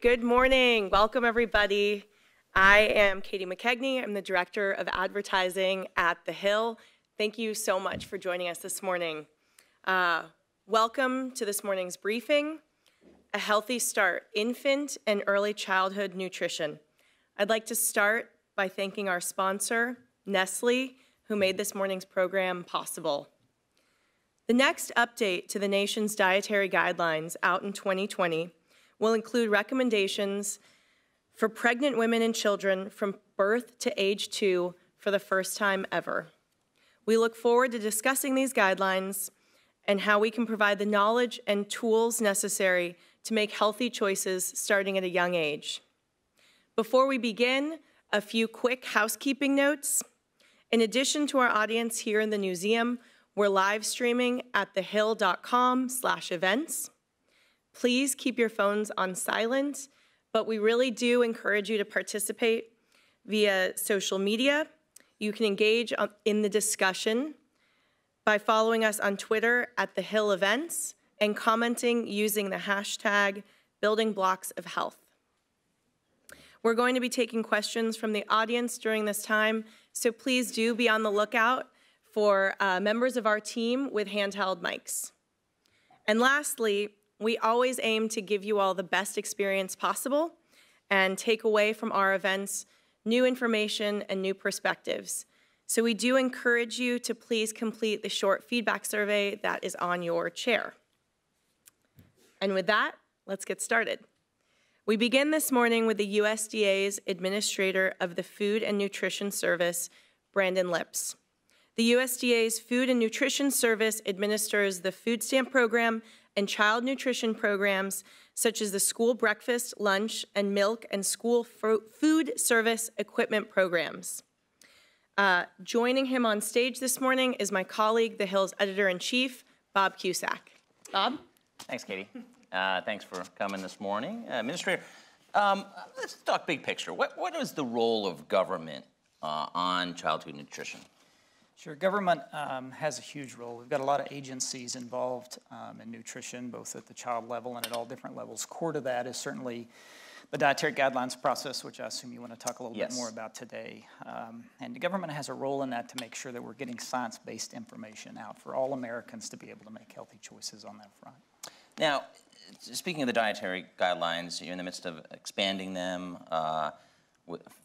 Good morning. Welcome, everybody. I am Katie McKegney. I'm the Director of Advertising at The Hill. Thank you so much for joining us this morning. Welcome to this morning's briefing, A Healthy Start, Infant and Early Childhood Nutrition. I'd like to start by thanking our sponsor, Nestle, who made this morning's program possible. The next update to the nation's dietary guidelines out in 2020 will include recommendations for pregnant women and children from birth to age 2 for the first time ever. We look forward to discussing these guidelines and how we can provide the knowledge and tools necessary to make healthy choices starting at a young age. Before we begin, a few quick housekeeping notes. In addition to our audience here in the museum, we're live streaming at thehill.com/events. Please keep your phones on silent, but we really do encourage you to participate via social media. You can engage in the discussion by following us on Twitter at The Hill Events and commenting using the hashtag #BuildingBlocksOfHealth. We're going to be taking questions from the audience during this time, so please do be on the lookout for members of our team with handheld mics. And lastly, we always aim to give you all the best experience possible and take away from our events new information and new perspectives. So we do encourage you to please complete the short feedback survey that is on your chair. And with that, let's get started. We begin this morning with the USDA's Administrator of the Food and Nutrition Service, Brandon Lips. The USDA's Food and Nutrition Service administers the food stamp program and child nutrition programs such as the school breakfast, lunch, and milk and school food service equipment programs. Joining him on stage this morning is my colleague, The Hill's Editor-in-Chief, Bob Cusack. Bob? Thanks, Katie. Thanks for coming this morning. Administrator, let's talk big picture. What is the role of government on childhood nutrition? Sure, government has a huge role. We've got a lot of agencies involved in nutrition, both at the child level and at all different levels. Core to that is certainly the dietary guidelines process, which I assume you want to talk a little bit more about today. And the government has a role in that to make sure that we're getting science-based information out for all Americans to be able to make healthy choices on that front. Now, speaking of the dietary guidelines, you're in the midst of expanding them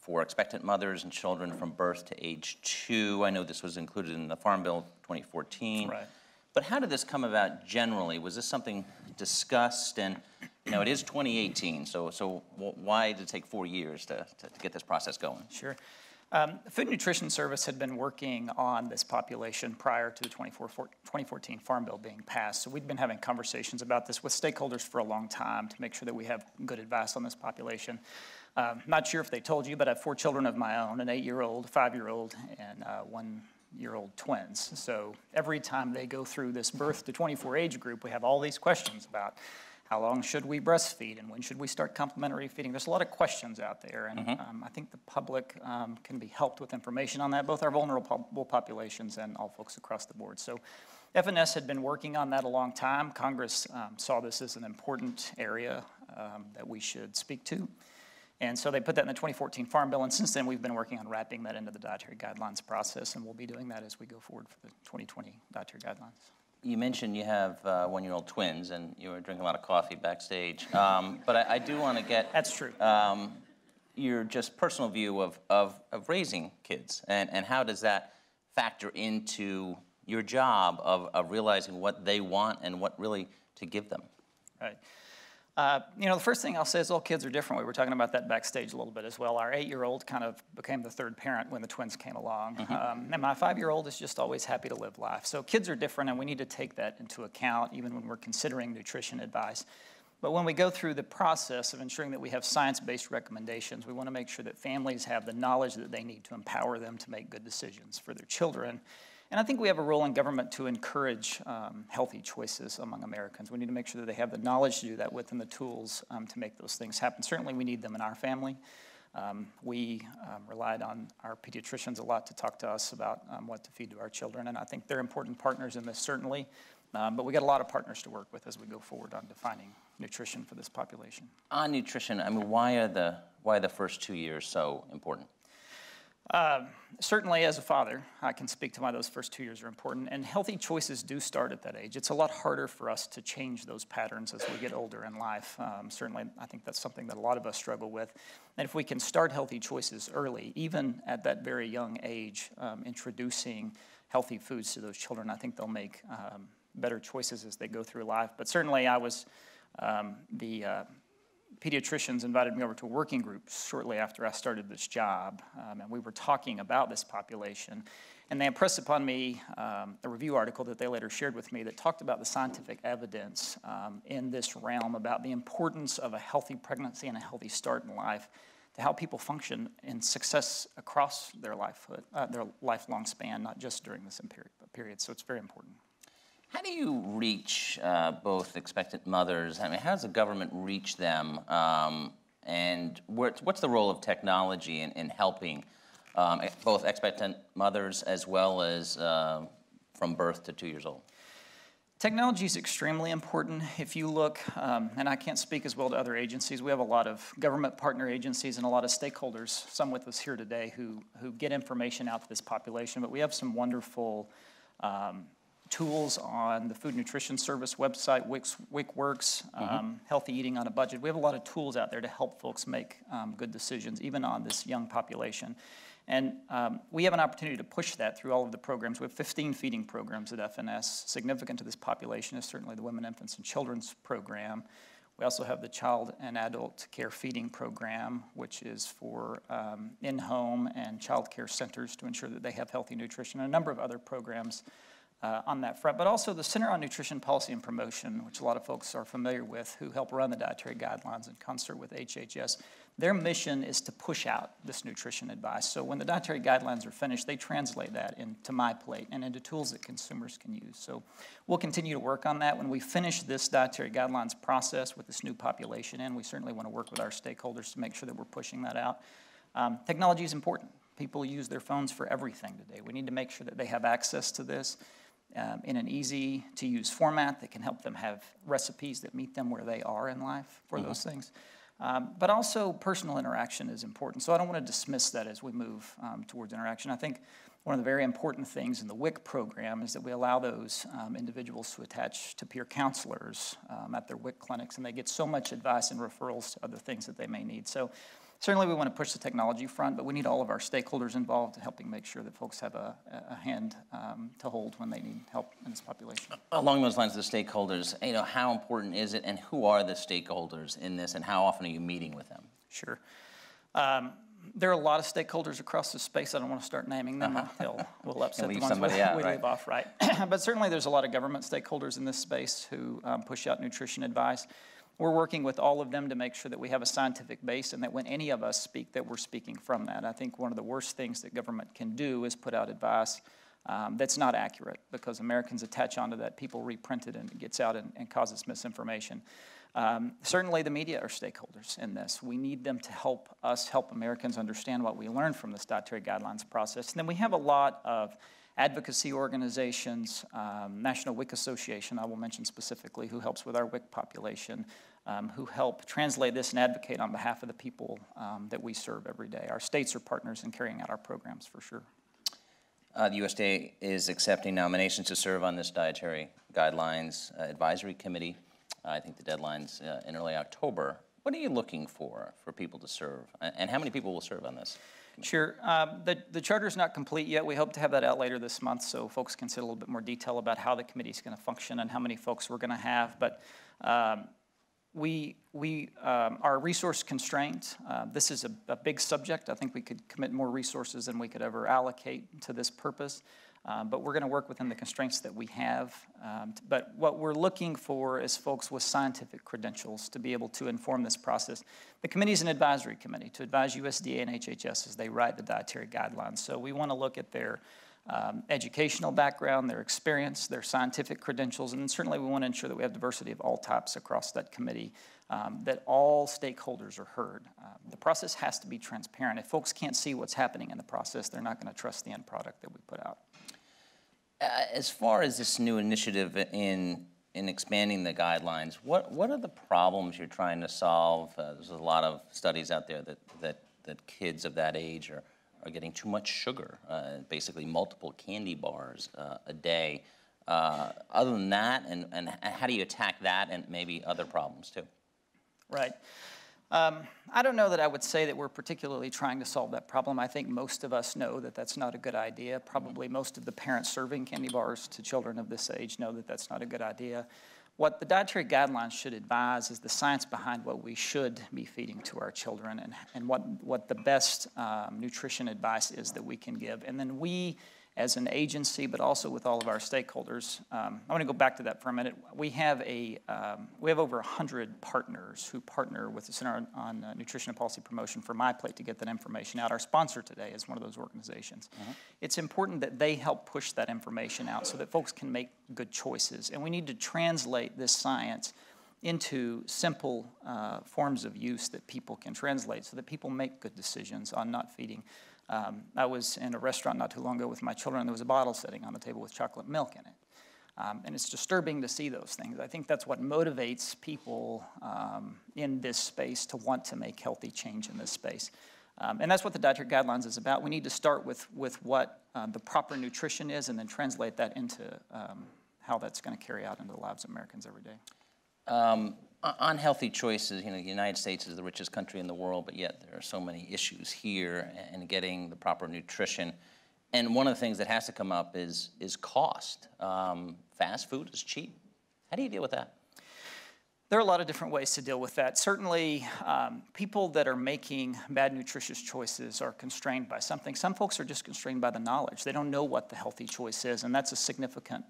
for expectant mothers and children from birth to age 2. I know this was included in the Farm Bill 2014. Right. But how did this come about generally? Was this something discussed? And it is 2018, so why did it take 4 years to get this process going? Sure. The Food and Nutrition Service had been working on this population prior to the 2014 Farm Bill being passed. So we'd been having conversations about this with stakeholders for a long time to make sure that we have good advice on this population. Not sure if they told you, but I have 4 children of my own, an 8-year-old, 5-year-old, and 1-year-old twins. So every time they go through this birth to 24 age group, we have all these questions about how long should we breastfeed and when should we start complementary feeding. There's a lot of questions out there, and I think the public can be helped with information on that, both our vulnerable populations and all folks across the board. So FNS had been working on that a long time. Congress saw this as an important area that we should speak to. And so they put that in the 2014 Farm Bill, and since then we've been working on wrapping that into the dietary guidelines process, and we'll be doing that as we go forward for the 2020 dietary guidelines. You mentioned you have 1-year-old twins, and you were drinking a lot of coffee backstage. But I do want to get that's true. Your just personal view of raising kids, and how does that factor into your job of realizing what they want and what really to give them? Right. The first thing I'll say is all kids are different. We were talking about that backstage a little bit as well. Our 8-year-old kind of became the third parent when the twins came along. And my 5-year-old is just always happy to live life. So kids are different, and we need to take that into account even when we're considering nutrition advice. But when we go through the process of ensuring that we have science-based recommendations, we want to make sure that families have the knowledge that they need to empower them to make good decisions for their children. And I think we have a role in government to encourage healthy choices among Americans. We need to make sure that they have the knowledge to do that with and the tools to make those things happen. Certainly we need them in our family. We relied on our pediatricians a lot to talk to us about what to feed to our children, and I think they're important partners in this certainly. But we got a lot of partners to work with as we go forward on defining nutrition for this population. On nutrition, I mean, why are the first 2 years so important? Certainly as a father, I can speak to why those first 2 years are important, and healthy choices do start at that age. It's a lot harder for us to change those patterns as we get older in life. Certainly, I think that's something that a lot of us struggle with. And if we can start healthy choices early, even at that very young age, introducing healthy foods to those children, I think they'll make better choices as they go through life. But certainly I was, the pediatricians invited me over to a working group shortly after I started this job, and we were talking about this population. And they impressed upon me a review article that they later shared with me that talked about the scientific evidence in this realm about the importance of a healthy pregnancy and a healthy start in life to how people function in success across their lifelong span, not just during this period. So it's very important. How do you reach both expectant mothers? I mean, how does the government reach them? And what's the role of technology in helping both expectant mothers as well as from birth to 2 years old? Technology is extremely important. If you look, and I can't speak as well to other agencies, we have a lot of government partner agencies and a lot of stakeholders, some with us here today, who get information out to this population. But we have some wonderful tools on the Food Nutrition Service website, WIC-Works, Healthy Eating on a Budget. We have a lot of tools out there to help folks make good decisions, even on this young population. And we have an opportunity to push that through all of the programs. We have 15 feeding programs at FNS. Significant to this population is certainly the Women, Infants, and Children's program. We also have the Child and Adult Care Feeding Program, which is for in-home and child care centers to ensure that they have healthy nutrition, and a number of other programs on that front, but also the Center on Nutrition Policy and Promotion, which a lot of folks are familiar with, who help run the dietary guidelines in concert with HHS. Their mission is to push out this nutrition advice. So when the dietary guidelines are finished, they translate that into My Plate and into tools that consumers can use. So we'll continue to work on that. When we finish this dietary guidelines process with this new population in, we certainly want to work with our stakeholders to make sure that we're pushing that out. Technology is important. People use their phones for everything today. We need to make sure that they have access to this in an easy-to-use format that can help them have recipes that meet them where they are in life for those things. But also personal interaction is important. So I don't want to dismiss that as we move towards interaction. I think one of the very important things in the WIC program is that we allow those individuals to attach to peer counselors at their WIC clinics, and they get so much advice and referrals to other things that they may need. So certainly we want to push the technology front, but we need all of our stakeholders involved in helping make sure that folks have a hand to hold when they need help in this population. Along those lines, the stakeholders, how important is it, and who are the stakeholders in this, and how often are you meeting with them? Sure. There are a lot of stakeholders across the space. I don't want to start naming them. We'll upset the ones we leave off, right? But certainly there's a lot of government stakeholders in this space who push out nutrition advice. We're working with all of them to make sure that we have a scientific base and that when any of us speak, that we're speaking from that. I think one of the worst things that government can do is put out advice that's not accurate, because Americans attach onto that, people reprint it, and it gets out and causes misinformation. Certainly the media are stakeholders in this. We need them to help us help Americans understand what we learned from this dietary guidelines process. And then we have a lot of advocacy organizations, National WIC Association, I will mention specifically, who helps with our WIC population, who help translate this and advocate on behalf of the people that we serve every day. Our states are partners in carrying out our programs for sure. The USDA is accepting nominations to serve on this dietary guidelines advisory committee. I think the deadline's in early October. What are you looking for people to serve, and how many people will serve on this? Sure. The charter is not complete yet. We hope to have that out later this month so folks can see a little bit more detail about how the committee is going to function and how many folks we're going to have. But we are resource constrained. This is a big subject. I think we could commit more resources than we could ever allocate to this purpose. But we're going to work within the constraints that we have. But what we're looking for is folks with scientific credentials to be able to inform this process. The committee is an advisory committee to advise USDA and HHS as they write the dietary guidelines. So we want to look at their educational background, their experience, their scientific credentials, and certainly we want to ensure that we have diversity of all types across that committee, that all stakeholders are heard. The process has to be transparent. If folks can't see what's happening in the process, they're not going to trust the end product that we put out. As far as this new initiative in expanding the guidelines, what are the problems you're trying to solve? There's a lot of studies out there that kids of that age are getting too much sugar, basically multiple candy bars a day. Other than that, and how do you attack that and maybe other problems too? Right. I don't know that I would say that we're particularly trying to solve that problem. I think most of us know that that's not a good idea. Probably most of the parents serving candy bars to children of this age know that that's not a good idea. What the dietary guidelines should advise is the science behind what we should be feeding to our children and what the best nutrition advice is that we can give. And then we, as an agency, but also with all of our stakeholders. I want to go back to that for a minute. We have over 100 partners who partner with the Center on Nutrition and Policy Promotion for My Plate to get that information out. Our sponsor today is one of those organizations. It's important that they help push that information out so that folks can make good choices. And we need to translate this science into simple forms of use that people can translate so that people make good decisions on not feeding. I was in a restaurant not too long ago with my children, and there was a bottle sitting on the table with chocolate milk in it. And it's disturbing to see those things. I think that's what motivates people in this space to want to make healthy change in this space. And that's what the dietary guidelines is about. We need to start with what the proper nutrition is and then translate that into how that's going to carry out into the lives of Americans every day. On healthy choices, the United States is the richest country in the world, but yet there are so many issues here in getting the proper nutrition. And one of the things that has to come up is cost. Fast food is cheap. How do you deal with that? There are a lot of different ways to deal with that. Certainly, people that are making bad nutritious choices are constrained by something. Some folks are just constrained by the knowledge. They don't know what the healthy choice is, and that's a significant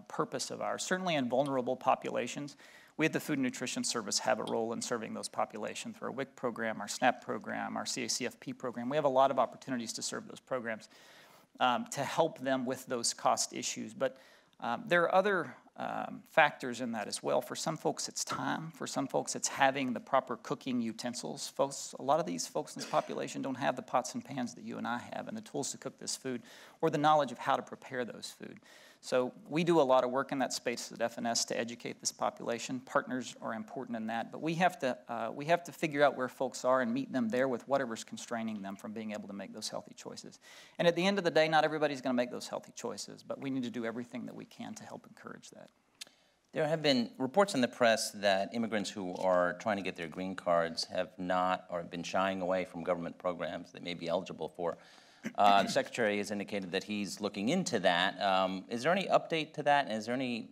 purpose of ours. Certainly in vulnerable populations, we at the Food and Nutrition Service have a role in serving those populations through our WIC program, our SNAP program, our CACFP program. We have a lot of opportunities to serve those programs to help them with those cost issues. But there are other factors in that as well. For some folks, it's time. For some folks, it's having the proper cooking utensils. A lot of these folks in this population don't have the pots and pans that you and I have and the tools to cook this food or the knowledge of how to prepare those food. So we do a lot of work in that space at FNS to educate this population. Partners are important in that, but we have to figure out where folks are and meet them there with whatever's constraining them from being able to make those healthy choices. And at the end of the day, not everybody's going to make those healthy choices, but we need to do everything that we can to help encourage that. There have been reports in the press that immigrants who are trying to get their green cards have not or have been shying away from government programs they may be eligible for. The Secretary has indicated that he's looking into that. Is there any update to that? And is there any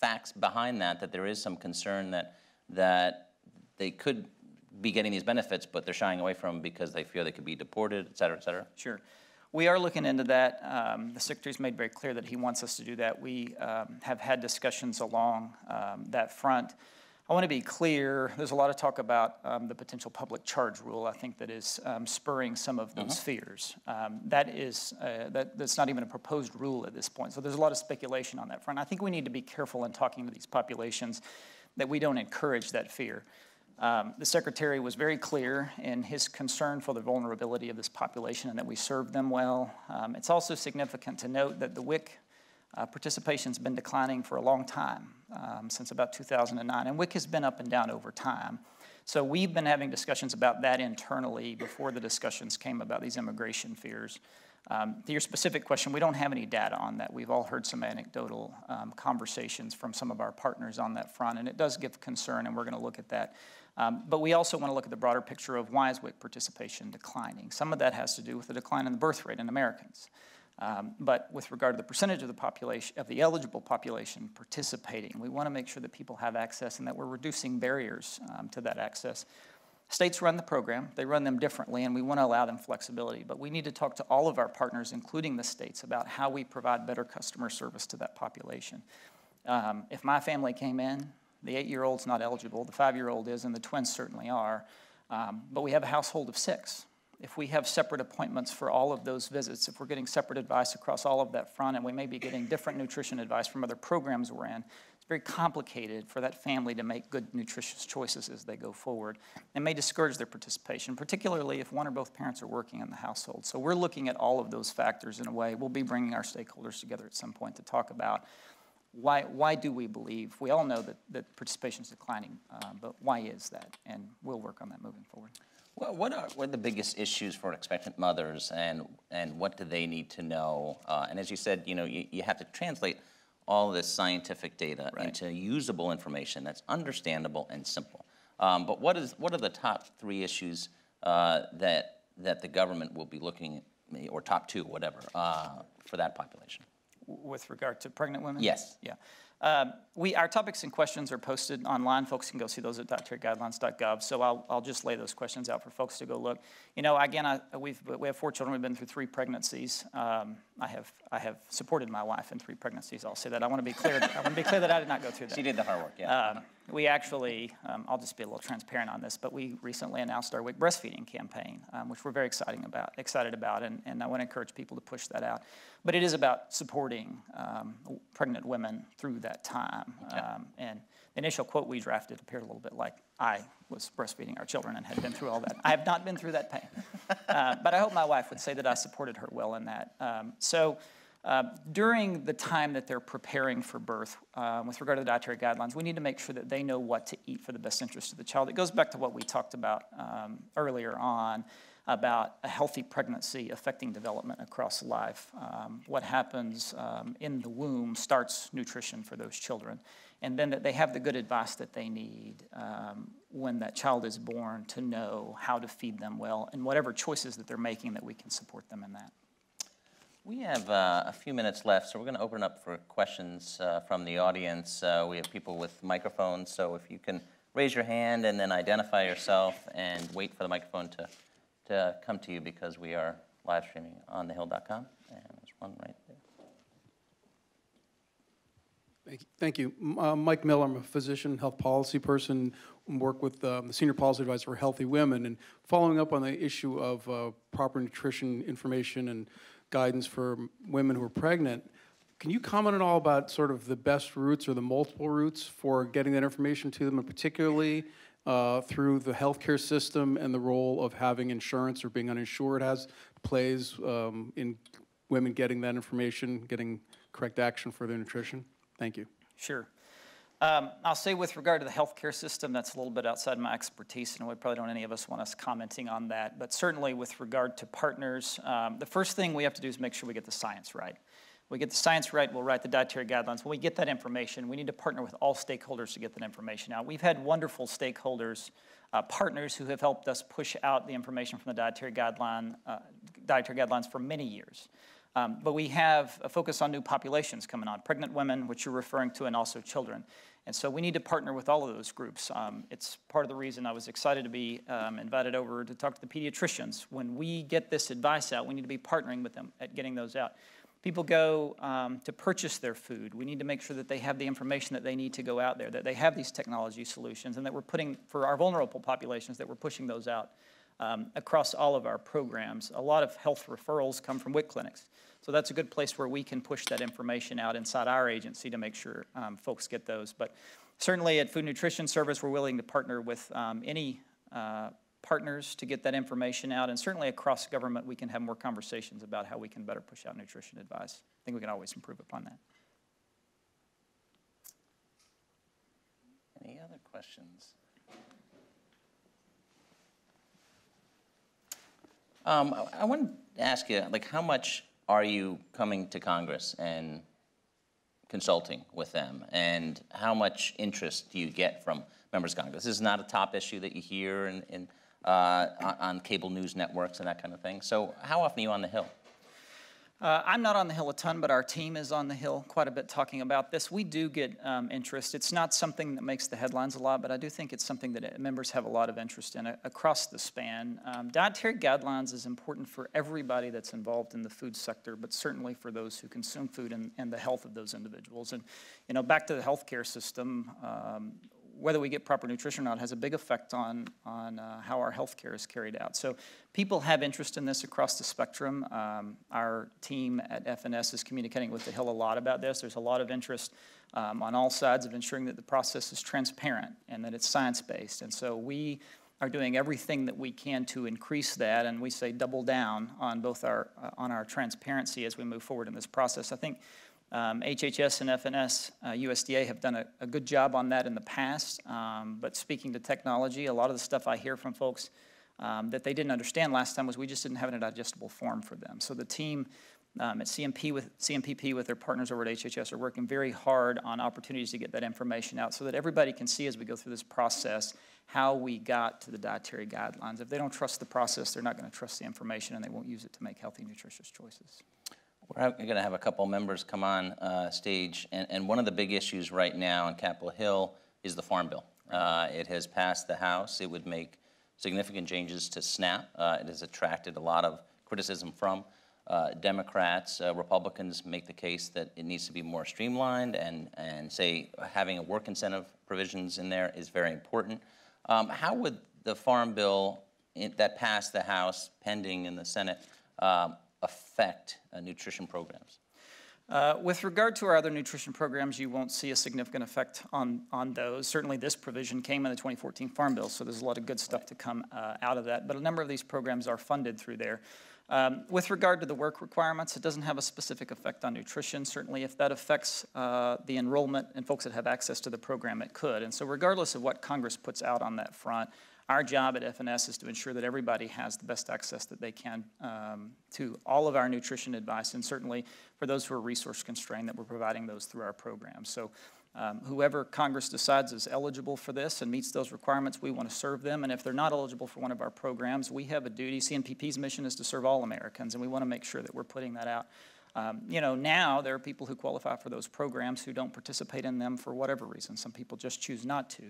facts behind that there is some concern that they could be getting these benefits, but they're shying away from them because they fear they could be deported, et cetera, et cetera? Sure. We are looking into that. The Secretary's made very clear that he wants us to do that. We have had discussions along that front. I want to be clear, there's a lot of talk about the potential public charge rule, I think, that is spurring some of those fears. That's not even a proposed rule at this point, so there's a lot of speculation on that front. I think we need to be careful in talking to these populations that we don't encourage that fear. The Secretary was very clear in his concern for the vulnerability of this population and that we serve them well. It's also significant to note that the WIC participation's been declining for a long time, since about 2009, and WIC has been up and down over time. So we've been having discussions about that internally before the discussions came about these immigration fears. To your specific question, we don't have any data on that. We've all heard some anecdotal conversations from some of our partners on that front, and it does give concern, and we're going to look at that. But we also want to look at the broader picture of why is WIC participation declining. Some of that has to do with the decline in the birth rate in Americans. But with regard to the percentage of the population, of the eligible population participating, we want to make sure that people have access and that we're reducing barriers to that access. States run the program, they run them differently, and we want to allow them flexibility. But we need to talk to all of our partners, including the states, about how we provide better customer service to that population. If my family came in, the 8-year-old's not eligible, the 5-year-old is, and the twins certainly are, but we have a household of 6. If we have separate appointments for all of those visits, if we're getting separate advice across all of that front, and we may be getting different nutrition advice from other programs we're in, it's very complicated for that family to make good, nutritious choices as they go forward, and may discourage their participation, particularly if one or both parents are working in the household. So we're looking at all of those factors in a way. We'll be bringing our stakeholders together at some point to talk about why do we believe, we all know that participation is declining, but why is that? And we'll work on that moving forward. Well, what are the biggest issues for expectant mothers, and what do they need to know? And as you said, you have to translate all this scientific data into usable information that's understandable and simple. But what are the top 3 issues that the government will be looking at, or top 2, whatever, for that population? With regard to pregnant women? Yes. Yeah. Our topics and questions are posted online. Folks can go see those at dietaryguidelines.gov. So I'll just lay those questions out for folks to go look. Again, we have 4 children. We've been through 3 pregnancies. I have supported my wife in 3 pregnancies. I'll say that. I want to be clear. That I did not go through that. She did the hard work. Yeah. We actually, I'll just be a little transparent on this, but we recently announced our WIC breastfeeding campaign, which we're very excited about, and I want to encourage people to push that out. But it is about supporting pregnant women through that time. Okay. And the initial quote we drafted appeared a little bit like I was breastfeeding our children and had been through all that. I have not been through that pain. But I hope my wife would say that I supported her well in that. During the time that they're preparing for birth, with regard to the dietary guidelines, we need to make sure that they know what to eat for the best interest of the child. It goes back to what we talked about earlier on about a healthy pregnancy affecting development across life. What happens in the womb starts nutrition for those children. And then that they have the good advice that they need when that child is born to know how to feed them well, and whatever choices that they're making, that we can support them in that. We have a few minutes left, so we're going to open up for questions from the audience. We have people with microphones, so if you can raise your hand and then identify yourself and wait for the microphone to come to you, because we are live streaming on thehill.com. And there's one right there. Thank you. Mike Miller, I'm a physician, health policy person, and work with the Senior Policy Advisor for Healthy Women. And following up on the issue of proper nutrition information and guidance for women who are pregnant, can you comment at all about sort of the best routes or the multiple routes for getting that information to them, and particularly through the healthcare system and the role of having insurance or being uninsured plays in women getting that information, getting correct action for their nutrition? Thank you. Sure. I'll say with regard to the healthcare system, that's a little bit outside my expertise, and we probably don't any of us want us commenting on that. But certainly with regard to partners, the first thing we have to do is make sure we get the science right. We get the science right, we'll write the dietary guidelines. When we get that information, we need to partner with all stakeholders to get that information out. We've had wonderful stakeholders, partners who have helped us push out the information from the dietary guidelines for many years. But we have a focus on new populations coming on, pregnant women, which you're referring to, and also children. And so we need to partner with all of those groups. It's part of the reason I was excited to be invited over to talk to the pediatricians. When we get this advice out, we need to be partnering with them at getting those out. People go to purchase their food. We need to make sure that they have the information that they need to go out there, that they have these technology solutions, and that we're putting, for our vulnerable populations, that we're pushing those out across all of our programs. A lot of health referrals come from WIC clinics. So that's a good place where we can push that information out inside our agency to make sure folks get those. But certainly at Food and Nutrition Service, we're willing to partner with any partners to get that information out. And certainly across government, we can have more conversations about how we can better push out nutrition advice. I think we can always improve upon that. Any other questions? I wanted to ask you, like, how much are you coming to Congress and consulting with them, and how much interest do you get from members of Congress? This is not a top issue that you hear on cable news networks and that kind of thing. So how often are you on the Hill? I'm not on the Hill a ton, but our team is on the Hill quite a bit talking about this. We do get interest. It's not something that makes the headlines a lot, but I do think it's something that members have a lot of interest in across the span. Dietary guidelines is important for everybody that's involved in the food sector, but certainly for those who consume food and the health of those individuals. And, you know, back to the healthcare system, whether we get proper nutrition or not has a big effect on how our health care is carried out. So people have interest in this across the spectrum. Our team at FNS is communicating with the Hill a lot about this. There's a lot of interest on all sides of ensuring that the process is transparent and that it's science-based. And so we are doing everything that we can to increase that, and we say double down on both on our transparency as we move forward in this process. I think HHS and FNS, USDA have done a good job on that in the past, but speaking to technology, a lot of the stuff I hear from folks that they didn't understand last time was we just didn't have a digestible form for them. So the team at CMPP with their partners over at HHS are working very hard on opportunities to get that information out so that everybody can see as we go through this process how we got to the dietary guidelines. If they don't trust the process, they're not going to trust the information and they won't use it to make healthy, nutritious choices. We're going to have a couple members come on stage, and one of the big issues right now in Capitol Hill is the Farm Bill. It has passed the House. It would make significant changes to SNAP. It has attracted a lot of criticism from Democrats. Republicans make the case that it needs to be more streamlined and say having a work incentive provisions in there is very important. How would the Farm Bill that passed the House, pending in the Senate, affect nutrition programs? With regard to our other nutrition programs, you won't see a significant effect on those. Certainly this provision came in the 2014 Farm Bill, so there's a lot of good stuff to come out of that. But a number of these programs are funded through there. With regard to the work requirements, it doesn't have a specific effect on nutrition. Certainly if that affects the enrollment and folks that have access to the program, it could. And so regardless of what Congress puts out on that front, our job at FNS is to ensure that everybody has the best access that they can to all of our nutrition advice, and certainly for those who are resource constrained, that we're providing those through our program. So whoever Congress decides is eligible for this and meets those requirements, we want to serve them. And if they're not eligible for one of our programs, we have a duty. CNPP's mission is to serve all Americans, and we want to make sure that we're putting that out. You know, now there are people who qualify for those programs who don't participate in them for whatever reason. Some people just choose not to.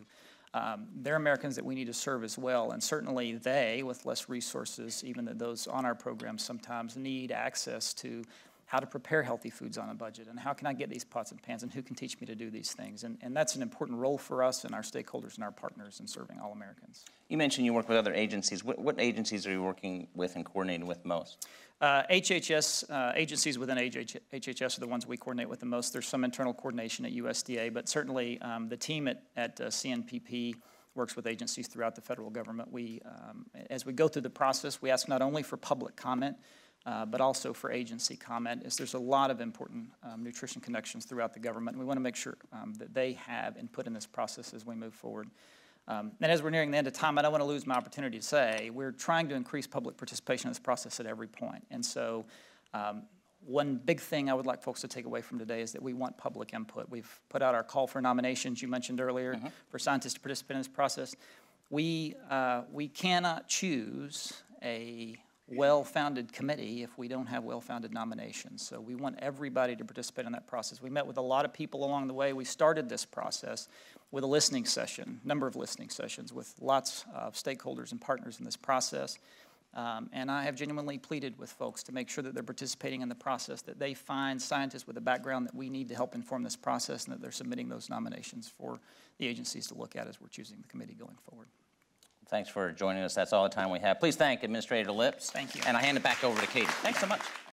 They're Americans that we need to serve as well, and certainly they, with less resources, even those on our programs sometimes, need access to how to prepare healthy foods on a budget, and how can I get these pots and pans, and who can teach me to do these things. And that's an important role for us and our stakeholders and our partners in serving all Americans. You mentioned you work with other agencies. What agencies are you working with and coordinating with most? HHS, agencies within HHS are the ones we coordinate with the most. There's some internal coordination at USDA, but certainly the team at CNPP works with agencies throughout the federal government. As we go through the process, we ask not only for public comment, but also for agency comment, as there's a lot of important nutrition connections throughout the government, and we want to make sure that they have input in this process as we move forward. And as we're nearing the end of time, I don't want to lose my opportunity to say we're trying to increase public participation in this process at every point. And so one big thing I would like folks to take away from today is that we want public input. We've put out our call for nominations you mentioned earlier for scientists to participate in this process. We cannot choose a well-founded committee if we don't have well-founded nominations. So we want everybody to participate in that process. We met with a lot of people along the way. We started this process with a listening session, number of listening sessions with lots of stakeholders and partners in this process. And I have genuinely pleaded with folks to make sure that they're participating in the process, that they find scientists with a background that we need to help inform this process, and that they're submitting those nominations for the agencies to look at as we're choosing the committee going forward. Thanks for joining us. That's all the time we have. Please thank Administrator Lips. Thank you. And I hand it back over to Katie. Thanks so much.